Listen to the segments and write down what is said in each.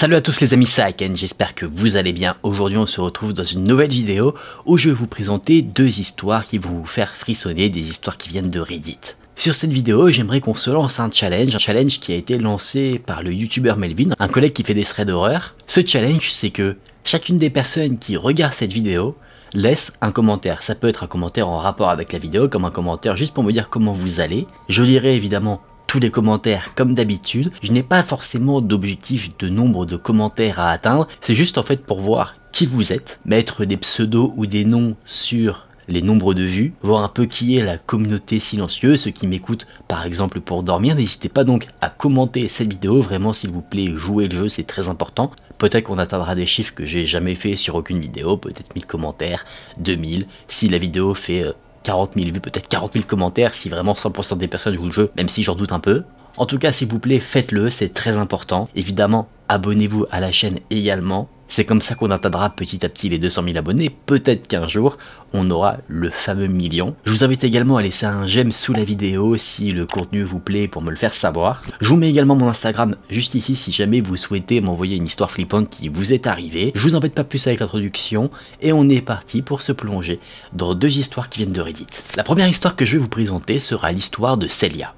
Salut à tous les amis, c'est Haken, j'espère que vous allez bien. Aujourd'hui on se retrouve dans une nouvelle vidéo où je vais vous présenter deux histoires qui vont vous faire frissonner, des histoires qui viennent de Reddit. Sur cette vidéo, j'aimerais qu'on se lance un challenge qui a été lancé par le youtubeur Melvin, un collègue qui fait des threads d'horreur. Ce challenge, c'est que chacune des personnes qui regardent cette vidéo laisse un commentaire. Ça peut être un commentaire en rapport avec la vidéo, comme un commentaire juste pour me dire comment vous allez. Je lirai évidemment tous les commentaires comme d'habitude. Je n'ai pas forcément d'objectif de nombre de commentaires à atteindre, c'est juste en fait pour voir qui vous êtes, mettre des pseudos ou des noms sur les nombres de vues, voir un peu qui est la communauté silencieuse, ceux qui m'écoutent par exemple pour dormir. N'hésitez pas donc à commenter cette vidéo, vraiment s'il vous plaît, jouez le jeu, c'est très important. Peut-être qu'on atteindra des chiffres que j'ai jamais fait sur aucune vidéo, peut-être 1000 commentaires, 2000, si la vidéo fait 40 000 vues, peut-être 40 000 commentaires si vraiment 100% des personnes jouent le jeu, même si j'en doute un peu. En tout cas, s'il vous plaît, faites-le, c'est très important. Évidemment, abonnez-vous à la chaîne également. C'est comme ça qu'on atteindra petit à petit les 200 000 abonnés. Peut-être qu'un jour, on aura le fameux million. Je vous invite également à laisser un j'aime sous la vidéo si le contenu vous plaît pour me le faire savoir. Je vous mets également mon Instagram juste ici si jamais vous souhaitez m'envoyer une histoire flippante qui vous est arrivée. Je vous embête pas plus avec l'introduction et on est parti pour se plonger dans deux histoires qui viennent de Reddit. La première histoire que je vais vous présenter sera l'histoire de Celia.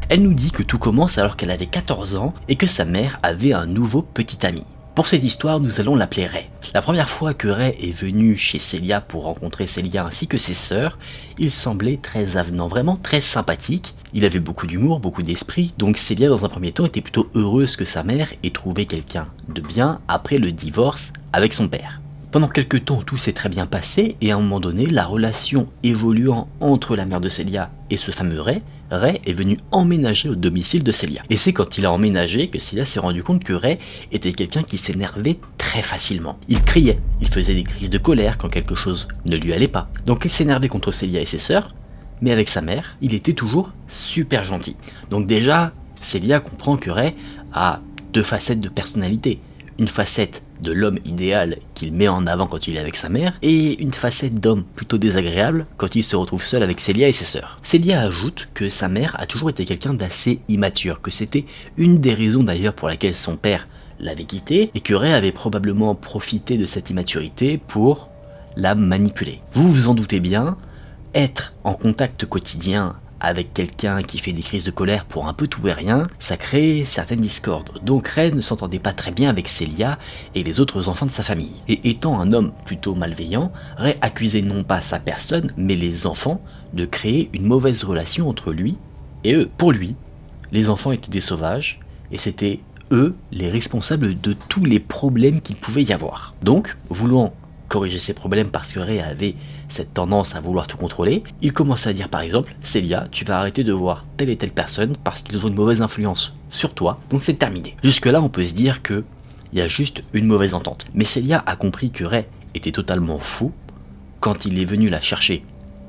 Elle nous dit que tout commence alors qu'elle avait 14 ans et que sa mère avait un nouveau petit ami. Pour cette histoire, nous allons l'appeler Ray. La première fois que Ray est venu chez Celia pour rencontrer Celia ainsi que ses sœurs, il semblait très avenant, vraiment très sympathique. Il avait beaucoup d'humour, beaucoup d'esprit, donc Celia dans un premier temps était plutôt heureuse que sa mère ait trouvé quelqu'un de bien après le divorce avec son père. Pendant quelques temps, tout s'est très bien passé et à un moment donné, la relation évoluant entre la mère de Celia et ce fameux Ray est venu emménager au domicile de Celia. Et c'est quand il a emménagé que Celia s'est rendu compte que Ray était quelqu'un qui s'énervait très facilement. Il criait, il faisait des crises de colère quand quelque chose ne lui allait pas. Donc il s'énervait contre Celia et ses sœurs, mais avec sa mère, il était toujours super gentil. Donc déjà, Celia comprend que Ray a deux facettes de personnalité. Une facette de l'homme idéal qu'il met en avant quand il est avec sa mère, et une facette d'homme plutôt désagréable quand il se retrouve seul avec Celia et ses sœurs. Celia ajoute que sa mère a toujours été quelqu'un d'assez immature, que c'était une des raisons d'ailleurs pour laquelle son père l'avait quitté, et que Ray avait probablement profité de cette immaturité pour la manipuler. Vous vous en doutez bien, être en contact quotidien avec quelqu'un qui fait des crises de colère pour un peu tout et rien, ça crée certaines discordes. Donc Ray ne s'entendait pas très bien avec Celia et les autres enfants de sa famille. Et étant un homme plutôt malveillant, Ray accusait non pas sa personne, mais les enfants de créer une mauvaise relation entre lui et eux. Pour lui, les enfants étaient des sauvages et c'était eux les responsables de tous les problèmes qu'il pouvait y avoir. Donc, voulant corriger ses problèmes parce que Ray avait cette tendance à vouloir tout contrôler, il commence à dire par exemple, Celia, tu vas arrêter de voir telle et telle personne parce qu'ils ont une mauvaise influence sur toi, donc c'est terminé. Jusque là on peut se dire que il y a juste une mauvaise entente. Mais Celia a compris que Ray était totalement fou quand il est venu la chercher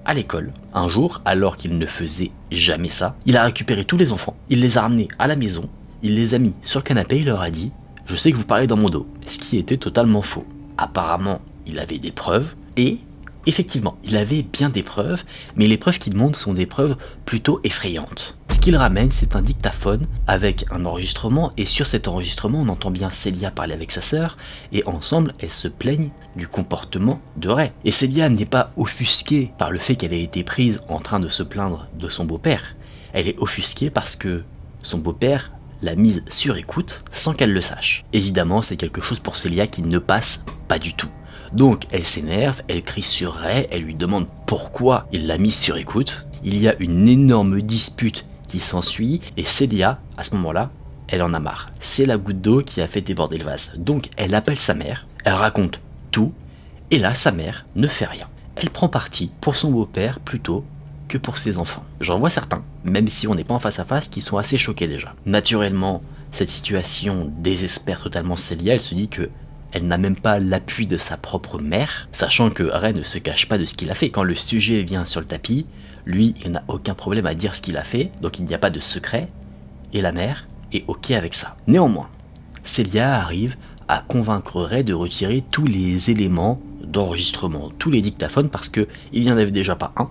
à l'école. Un jour, alors qu'il ne faisait jamais ça, il a récupéré tous les enfants, il les a ramenés à la maison, il les a mis sur le canapé et il leur a dit, je sais que vous parlez dans mon dos, ce qui était totalement faux. Apparemment, il avait des preuves, et effectivement, il avait bien des preuves, mais les preuves qu'il montre sont des preuves plutôt effrayantes. Ce qu'il ramène, c'est un dictaphone avec un enregistrement, et sur cet enregistrement, on entend bien Celia parler avec sa sœur, et ensemble, elles se plaignent du comportement de Ray. Et Celia n'est pas offusquée par le fait qu'elle ait été prise en train de se plaindre de son beau-père, elle est offusquée parce que son beau-père l'a mise sur écoute sans qu'elle le sache. Évidemment, c'est quelque chose pour Celia qui ne passe pas du tout. Donc elle s'énerve, elle crie sur Ray, elle lui demande pourquoi il l'a mise sur écoute. Il y a une énorme dispute qui s'ensuit et Celia, à ce moment-là, elle en a marre. C'est la goutte d'eau qui a fait déborder le vase. Donc elle appelle sa mère, elle raconte tout, et là sa mère ne fait rien. Elle prend parti pour son beau-père plutôt que pour ses enfants. J'en vois certains, même si on n'est pas en face à face, qui sont assez choqués déjà. Naturellement, cette situation désespère totalement Celia, elle se dit que elle n'a même pas l'appui de sa propre mère, sachant que Ray ne se cache pas de ce qu'il a fait. Quand le sujet vient sur le tapis, lui, il n'a aucun problème à dire ce qu'il a fait, donc il n'y a pas de secret, et la mère est ok avec ça. Néanmoins, Celia arrive à convaincre Ray de retirer tous les éléments d'enregistrement, tous les dictaphones, parce qu'il n'y en avait déjà pas un,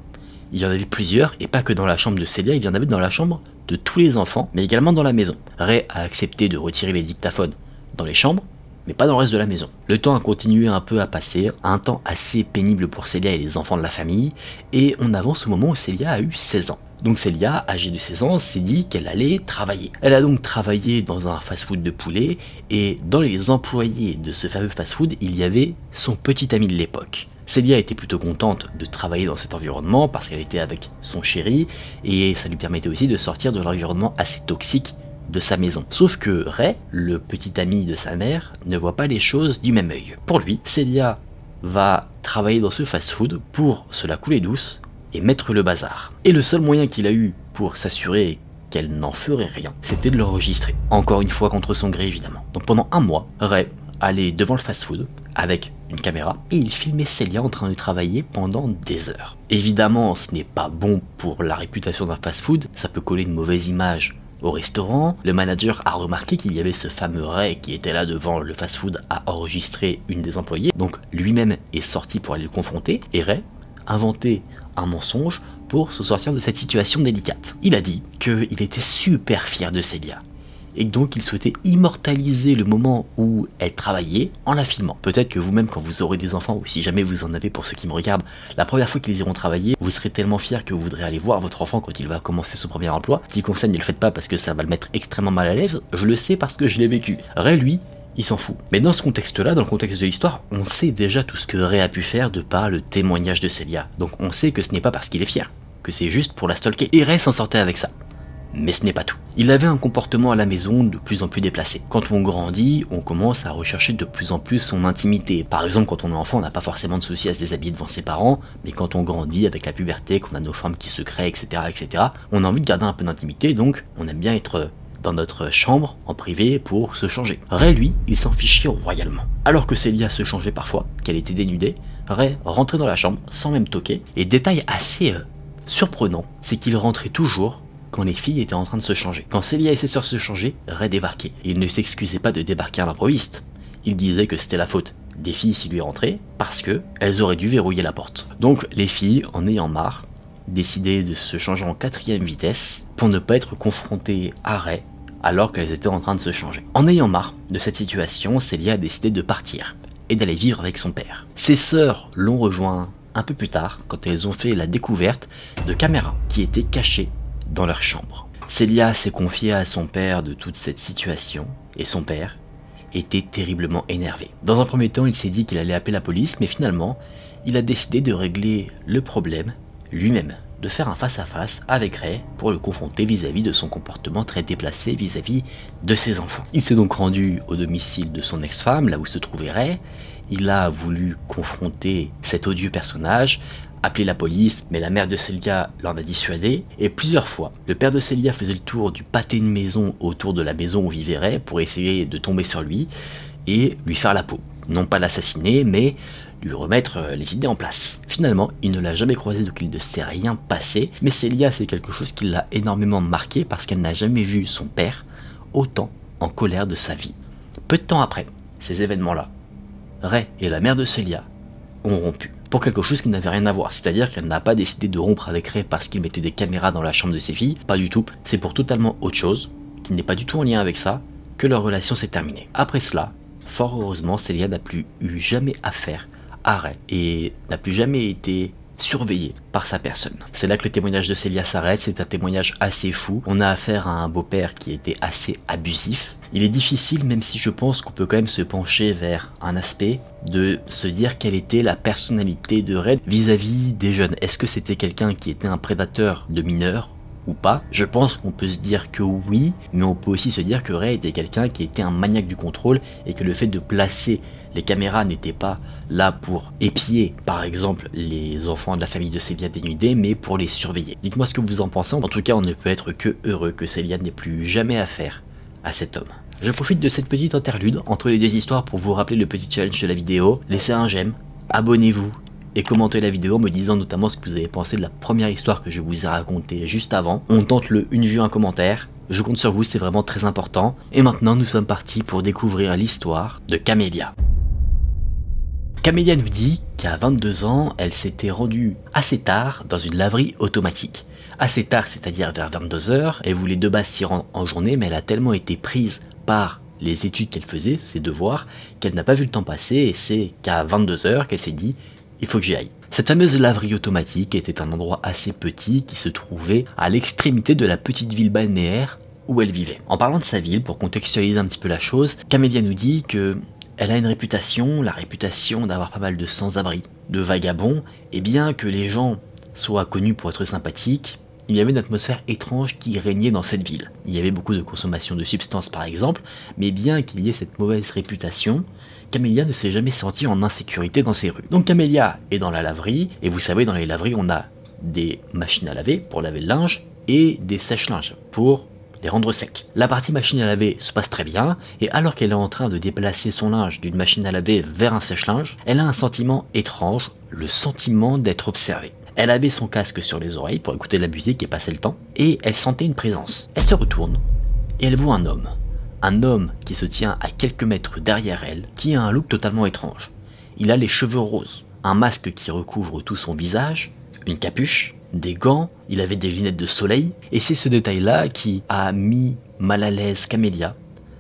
il y en avait plusieurs, et pas que dans la chambre de Celia, il y en avait dans la chambre de tous les enfants, mais également dans la maison. Ray a accepté de retirer les dictaphones dans les chambres, mais pas dans le reste de la maison. Le temps a continué un peu à passer, un temps assez pénible pour Celia et les enfants de la famille, et on avance au moment où Celia a eu 16 ans. Donc Celia, âgée de 16 ans, s'est dit qu'elle allait travailler. Elle a donc travaillé dans un fast-food de poulet, et dans les employés de ce fameux fast-food, il y avait son petit ami de l'époque. Celia était plutôt contente de travailler dans cet environnement parce qu'elle était avec son chéri, et ça lui permettait aussi de sortir de l'environnement assez toxique de sa maison. Sauf que Ray, le petit ami de sa mère, ne voit pas les choses du même œil. Pour lui, Celia va travailler dans ce fast-food pour se la couler douce et mettre le bazar. Et le seul moyen qu'il a eu pour s'assurer qu'elle n'en ferait rien, c'était de l'enregistrer. Encore une fois contre son gré évidemment. Donc pendant un mois, Ray allait devant le fast-food avec une caméra et il filmait Celia en train de travailler pendant des heures. Évidemment, ce n'est pas bon pour la réputation d'un fast-food, ça peut coller une mauvaise image au restaurant. Le manager a remarqué qu'il y avait ce fameux Ray qui était là devant le fast-food à enregistrer une des employées, donc lui-même est sorti pour aller le confronter, et Ray inventait un mensonge pour se sortir de cette situation délicate. Il a dit qu'il était super fier de Celia, et donc il souhaitait immortaliser le moment où elle travaillait en la filmant. Peut-être que vous-même, quand vous aurez des enfants, ou si jamais vous en avez pour ceux qui me regardent, la première fois qu'ils iront travailler, vous serez tellement fiers que vous voudrez aller voir votre enfant quand il va commencer son premier emploi. Si conseil, ne le faites pas parce que ça va le mettre extrêmement mal à l'aise, je le sais parce que je l'ai vécu. Ray, lui, il s'en fout. Mais dans ce contexte-là, dans le contexte de l'histoire, on sait déjà tout ce que Ray a pu faire de par le témoignage de Celia. Donc on sait que ce n'est pas parce qu'il est fier, que c'est juste pour la stalker. Et Ray s'en sortait avec ça. Mais ce n'est pas tout. Il avait un comportement à la maison de plus en plus déplacé. Quand on grandit, on commence à rechercher de plus en plus son intimité. Par exemple, quand on est enfant, on n'a pas forcément de souci à se déshabiller devant ses parents, mais quand on grandit avec la puberté, qu'on a nos formes qui se créent, etc., on a envie de garder un peu d'intimité, donc on aime bien être dans notre chambre, en privé, pour se changer. Ray, lui, il s'en fichait royalement. Alors que Celia se changeait parfois, qu'elle était dénudée, Ray rentrait dans la chambre sans même toquer, et détail assez surprenant, c'est qu'il rentrait toujours quand les filles étaient en train de se changer. Quand Celia et ses sœurs se changeaient, Ray débarquait. Il ne s'excusait pas de débarquer à l'improviste. Il disait que c'était la faute des filles s'il lui rentrait, parce que elles auraient dû verrouiller la porte. Donc les filles, en ayant marre, décidaient de se changer en 4e vitesse pour ne pas être confrontées à Ray alors qu'elles étaient en train de se changer. En ayant marre de cette situation, Celia a décidé de partir et d'aller vivre avec son père. Ses sœurs l'ont rejoint un peu plus tard quand elles ont fait la découverte de caméras qui étaient cachées dans leur chambre. Celia s'est confiée à son père de toute cette situation et son père était terriblement énervé. Dans un premier temps, il s'est dit qu'il allait appeler la police, mais finalement, il a décidé de régler le problème lui-même, de faire un face-à-face avec Ray pour le confronter vis-à-vis de son comportement très déplacé vis-à-vis de ses enfants. Il s'est donc rendu au domicile de son ex-femme, là où se trouvait Ray. Il a voulu confronter cet odieux personnage, appeler la police, mais la mère de Celia l'en a dissuadé, et plusieurs fois, le père de Celia faisait le tour du pâté de maison autour de la maison où vivait Ray pour essayer de tomber sur lui et lui faire la peau. Non pas l'assassiner, mais lui remettre les idées en place. Finalement, il ne l'a jamais croisé, donc il ne s'est rien passé, mais Celia, c'est quelque chose qui l'a énormément marqué parce qu'elle n'a jamais vu son père autant en colère de sa vie. Peu de temps après ces événements-là, Ray et la mère de Celia ont rompu. Pour quelque chose qui n'avait rien à voir, c'est-à-dire qu'elle n'a pas décidé de rompre avec Ray parce qu'il mettait des caméras dans la chambre de ses filles, pas du tout, c'est pour totalement autre chose, qui n'est pas du tout en lien avec ça, que leur relation s'est terminée. Après cela, fort heureusement, Celia n'a plus eu jamais affaire à Ray et n'a plus jamais été surveillée par sa personne. C'est là que le témoignage de Celia s'arrête, c'est un témoignage assez fou. On a affaire à un beau-père qui était assez abusif. Il est difficile, même si je pense qu'on peut quand même se pencher vers un aspect, de se dire quelle était la personnalité de Ray vis-à-vis des jeunes. Est-ce que c'était quelqu'un qui était un prédateur de mineurs ou pas? Je pense qu'on peut se dire que oui, mais on peut aussi se dire que Ray était quelqu'un qui était un maniaque du contrôle et que le fait de placer les caméras n'était pas là pour épier par exemple les enfants de la famille de Celia dénudés, mais pour les surveiller. Dites-moi ce que vous en pensez. En tout cas, on ne peut être que heureux que Celia n'ait plus jamais affaire à cet homme. Je profite de cette petite interlude entre les deux histoires pour vous rappeler le petit challenge de la vidéo. Laissez un j'aime, abonnez-vous et commentez la vidéo en me disant notamment ce que vous avez pensé de la première histoire que je vous ai racontée juste avant. On tente le une vue, un commentaire. Je compte sur vous, c'est vraiment très important. Et maintenant, nous sommes partis pour découvrir l'histoire de Camélia. Camélia nous dit qu'à 22 ans, elle s'était rendue assez tard dans une laverie automatique, Assez tard, c'est-à-dire vers 22 h, elle voulait de base s'y rendre en journée, mais elle a tellement été prise par les études qu'elle faisait, ses devoirs, qu'elle n'a pas vu le temps passer, et c'est qu'à 22 h qu'elle s'est dit « il faut que j'y aille ». Cette fameuse laverie automatique était un endroit assez petit qui se trouvait à l'extrémité de la petite ville balnéaire où elle vivait. En parlant de sa ville, pour contextualiser un petit peu la chose, Camélia nous dit que elle a une réputation, la réputation d'avoir pas mal de sans-abri, de vagabonds, et bien que les gens soient connus pour être sympathiques, il y avait une atmosphère étrange qui régnait dans cette ville. Il y avait beaucoup de consommation de substances par exemple, mais bien qu'il y ait cette mauvaise réputation, Camélia ne s'est jamais sentie en insécurité dans ces rues. Donc Camélia est dans la laverie, et vous savez, dans les laveries, on a des machines à laver pour laver le linge, et des sèche-linges pour les rendre secs. La partie machine à laver se passe très bien, et alors qu'elle est en train de déplacer son linge d'une machine à laver vers un sèche-linge, elle a un sentiment étrange, le sentiment d'être observée. Elle avait son casque sur les oreilles pour écouter de la musique et passer le temps, et elle sentait une présence. Elle se retourne, et elle voit un homme. Un homme qui se tient à quelques mètres derrière elle, qui a un look totalement étrange. Il a les cheveux roses, un masque qui recouvre tout son visage, une capuche, des gants, il avait des lunettes de soleil, et c'est ce détail-là qui a mis mal à l'aise Camélia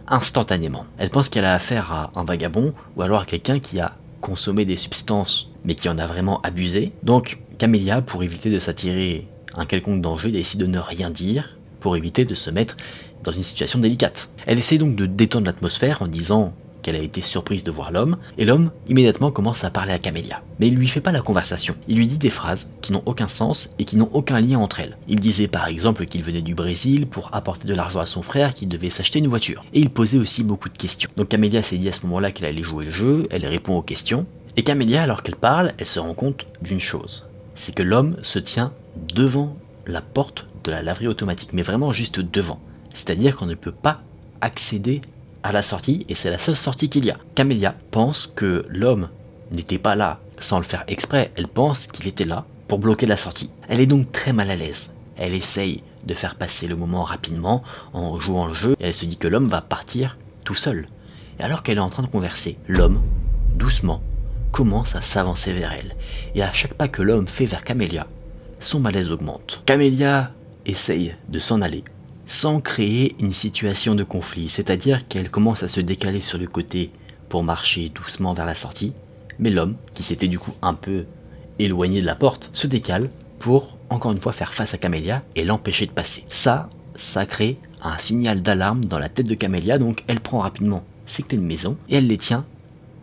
instantanément. Elle pense qu'elle a affaire à un vagabond, ou alors à quelqu'un qui a consommé des substances, mais qui en a vraiment abusé. Donc Camélia, pour éviter de s'attirer un quelconque danger, décide de ne rien dire, pour éviter de se mettre dans une situation délicate. Elle essaie donc de détendre l'atmosphère en disant qu'elle a été surprise de voir l'homme, et l'homme immédiatement commence à parler à Camélia. Mais il lui fait pas la conversation, il lui dit des phrases qui n'ont aucun sens et qui n'ont aucun lien entre elles. Il disait par exemple qu'il venait du Brésil pour apporter de l'argent à son frère qui devait s'acheter une voiture. Et il posait aussi beaucoup de questions. Donc Camélia s'est dit à ce moment-là qu'elle allait jouer le jeu, elle répond aux questions, et Camélia, alors qu'elle parle, elle se rend compte d'une chose. C'est que l'homme se tient devant la porte de la laverie automatique, mais vraiment juste devant. C'est-à-dire qu'on ne peut pas accéder à la sortie, et c'est la seule sortie qu'il y a. Camélia pense que l'homme n'était pas là sans le faire exprès, elle pense qu'il était là pour bloquer la sortie. Elle est donc très mal à l'aise. Elle essaye de faire passer le moment rapidement en jouant le jeu, et elle se dit que l'homme va partir tout seul. Et alors qu'elle est en train de converser, l'homme, doucement, commence à s'avancer vers elle. Et à chaque pas que l'homme fait vers Camélia, son malaise augmente. Camélia essaye de s'en aller, sans créer une situation de conflit, c'est-à-dire qu'elle commence à se décaler sur le côté pour marcher doucement vers la sortie, mais l'homme, qui s'était du coup un peu éloigné de la porte, se décale pour encore une fois faire face à Camélia et l'empêcher de passer. Ça crée un signal d'alarme dans la tête de Camélia, donc elle prend rapidement ses clés de maison et elle les tient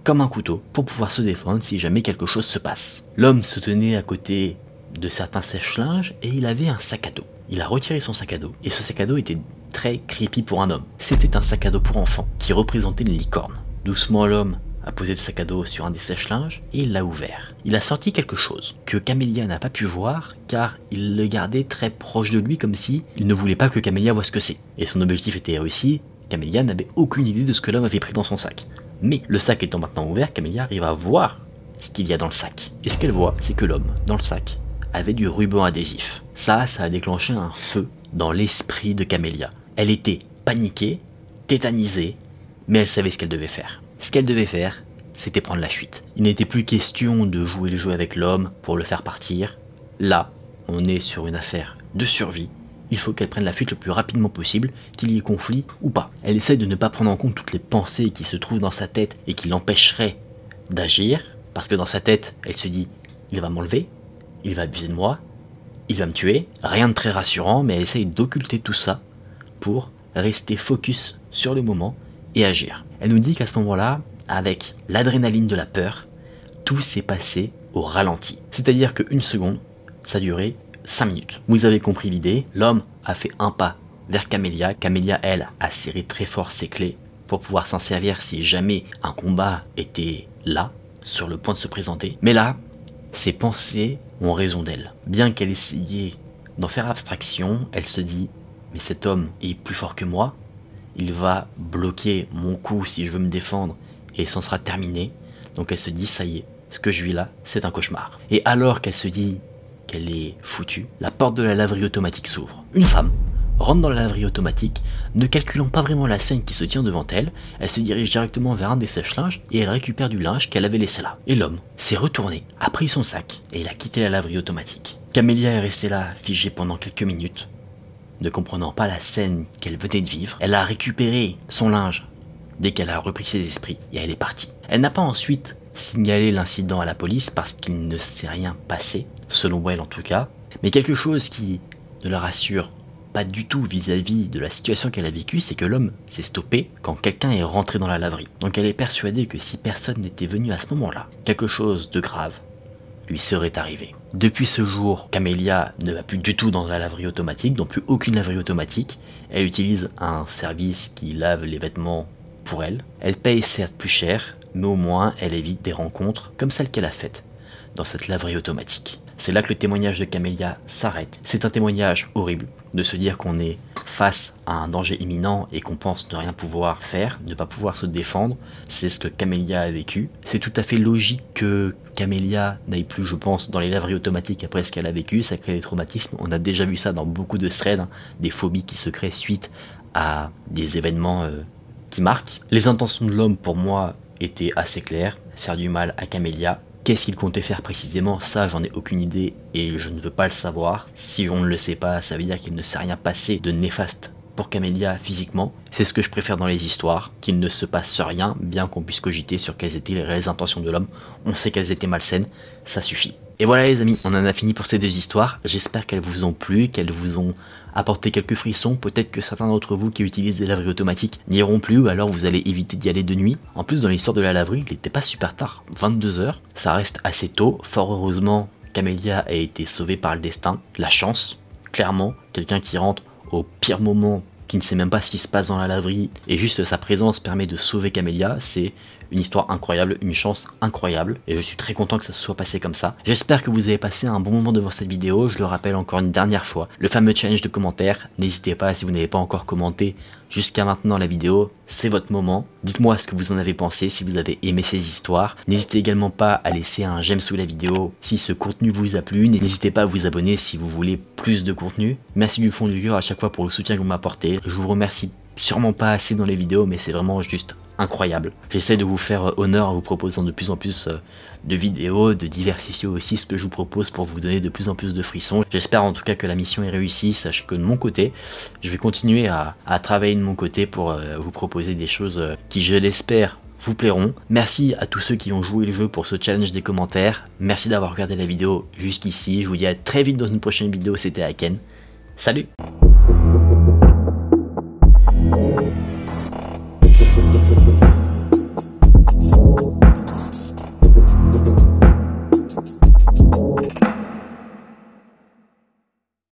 comme un couteau pour pouvoir se défendre si jamais quelque chose se passe. L'homme se tenait à côté de certains sèche-linges et il avait un sac à dos. Il a retiré son sac à dos, et ce sac à dos était très creepy pour un homme. C'était un sac à dos pour enfants, qui représentait une licorne. Doucement, l'homme a posé le sac à dos sur un des sèche-linges, et il l'a ouvert. Il a sorti quelque chose, que Camélia n'a pas pu voir, car il le gardait très proche de lui, comme si il ne voulait pas que Camélia voie ce que c'est. Et son objectif était réussi, Camélia n'avait aucune idée de ce que l'homme avait pris dans son sac. Mais le sac étant maintenant ouvert, Camélia arrive à voir ce qu'il y a dans le sac. Et ce qu'elle voit, c'est que l'homme, dans le sac, avait du ruban adhésif. Ça a déclenché un feu dans l'esprit de Camélia. Elle était paniquée, tétanisée, mais elle savait ce qu'elle devait faire. Ce qu'elle devait faire, c'était prendre la fuite. Il n'était plus question de jouer le jeu avec l'homme pour le faire partir. Là, on est sur une affaire de survie. Il faut qu'elle prenne la fuite le plus rapidement possible, qu'il y ait conflit ou pas. Elle essaie de ne pas prendre en compte toutes les pensées qui se trouvent dans sa tête et qui l'empêcheraient d'agir, parce que dans sa tête, elle se dit « il va m'enlever ». Il va abuser de moi, il va me tuer, rien de très rassurant, mais elle essaye d'occulter tout ça pour rester focus sur le moment et agir. Elle nous dit qu'à ce moment-là, avec l'adrénaline de la peur, tout s'est passé au ralenti. C'est-à-dire qu'une seconde, ça durait 5 minutes. Vous avez compris l'idée, l'homme a fait un pas vers Camélia. Camélia, elle, a serré très fort ses clés pour pouvoir s'en servir si jamais un combat était là, sur le point de se présenter. Mais là, ses pensées ont raison d'elle. Bien qu'elle essayait d'en faire abstraction, elle se dit « mais cet homme est plus fort que moi, il va bloquer mon coup si je veux me défendre et c'en sera terminé ». Donc elle se dit « ça y est, ce que je vis là, c'est un cauchemar ». Et alors qu'elle se dit qu'elle est foutue, la porte de la laverie automatique s'ouvre. Une femme rentre dans la laverie automatique, ne calculant pas vraiment la scène qui se tient devant elle, elle se dirige directement vers un des sèche-linges et elle récupère du linge qu'elle avait laissé là. Et l'homme s'est retourné, a pris son sac et il a quitté la laverie automatique. Camélia est restée là, figée pendant quelques minutes, ne comprenant pas la scène qu'elle venait de vivre. Elle a récupéré son linge dès qu'elle a repris ses esprits et elle est partie. Elle n'a pas ensuite signalé l'incident à la police parce qu'il ne s'est rien passé, selon elle en tout cas, mais quelque chose qui ne la rassure pas du tout vis-à-vis de la situation qu'elle a vécue, c'est que l'homme s'est stoppé quand quelqu'un est rentré dans la laverie. Donc elle est persuadée que si personne n'était venu à ce moment-là, quelque chose de grave lui serait arrivé. Depuis ce jour, Camélia ne va plus du tout dans la laverie automatique, donc plus aucune laverie automatique. Elle utilise un service qui lave les vêtements pour elle. Elle paye certes plus cher, mais au moins elle évite des rencontres comme celle qu'elle a faites dans cette laverie automatique. C'est là que le témoignage de Camélia s'arrête. C'est un témoignage horrible de se dire qu'on est face à un danger imminent et qu'on pense ne rien pouvoir faire, ne pas pouvoir se défendre. C'est ce que Camélia a vécu. C'est tout à fait logique que Camélia n'aille plus, je pense, dans les laveries automatiques après ce qu'elle a vécu. Ça crée des traumatismes. On a déjà vu ça dans beaucoup de threads, des phobies qui se créent suite à des événements qui marquent. Les intentions de l'homme, pour moi, étaient assez claires. Faire du mal à Camélia. Qu'est-ce qu'il comptait faire précisément? Ça, j'en ai aucune idée et je ne veux pas le savoir. Si on ne le sait pas, ça veut dire qu'il ne s'est rien passé de néfaste pour Camélia physiquement. C'est ce que je préfère dans les histoires, qu'il ne se passe rien, bien qu'on puisse cogiter sur quelles étaient les réelles intentions de l'homme. On sait qu'elles étaient malsaines, ça suffit. Et voilà les amis, on en a fini pour ces deux histoires. J'espère qu'elles vous ont plu, qu'elles vous ont apporté quelques frissons. Peut-être que certains d'entre vous qui utilisent des laveries automatiques n'iront plus, ou alors vous allez éviter d'y aller de nuit. En plus, dans l'histoire de la laverie, il n'était pas super tard, 22 h. Ça reste assez tôt. Fort heureusement, Camélia a été sauvée par le destin, la chance, clairement. Quelqu'un qui rentre au pire moment, qui ne sait même pas ce qui se passe dans la laverie, et juste sa présence permet de sauver Camélia. C'est une histoire incroyable, une chance incroyable, et je suis très content que ça se soit passé comme ça. J'espère que vous avez passé un bon moment devant cette vidéo. Je le rappelle encore une dernière fois, le fameux challenge de commentaires. N'hésitez pas, si vous n'avez pas encore commenté jusqu'à maintenant la vidéo, c'est votre moment. Dites-moi ce que vous en avez pensé, si vous avez aimé ces histoires. N'hésitez également pas à laisser un j'aime sous la vidéo si ce contenu vous a plu. N'hésitez pas à vous abonner si vous voulez plus de contenu. Merci du fond du cœur à chaque fois pour le soutien que vous m'apportez. Je vous remercie sûrement pas assez dans les vidéos, mais c'est vraiment juste incroyable. J'essaie de vous faire honneur en vous proposant de plus en plus de vidéos, de diversifier aussi ce que je vous propose pour vous donner de plus en plus de frissons. J'espère en tout cas que la mission est réussie. Sachez que de mon côté, je vais continuer à travailler de mon côté pour vous proposer des choses qui, je l'espère, vous plairont. Merci à tous ceux qui ont joué le jeu pour ce challenge des commentaires. Merci d'avoir regardé la vidéo jusqu'ici. Je vous dis à très vite dans une prochaine vidéo. C'était Aken. Salut!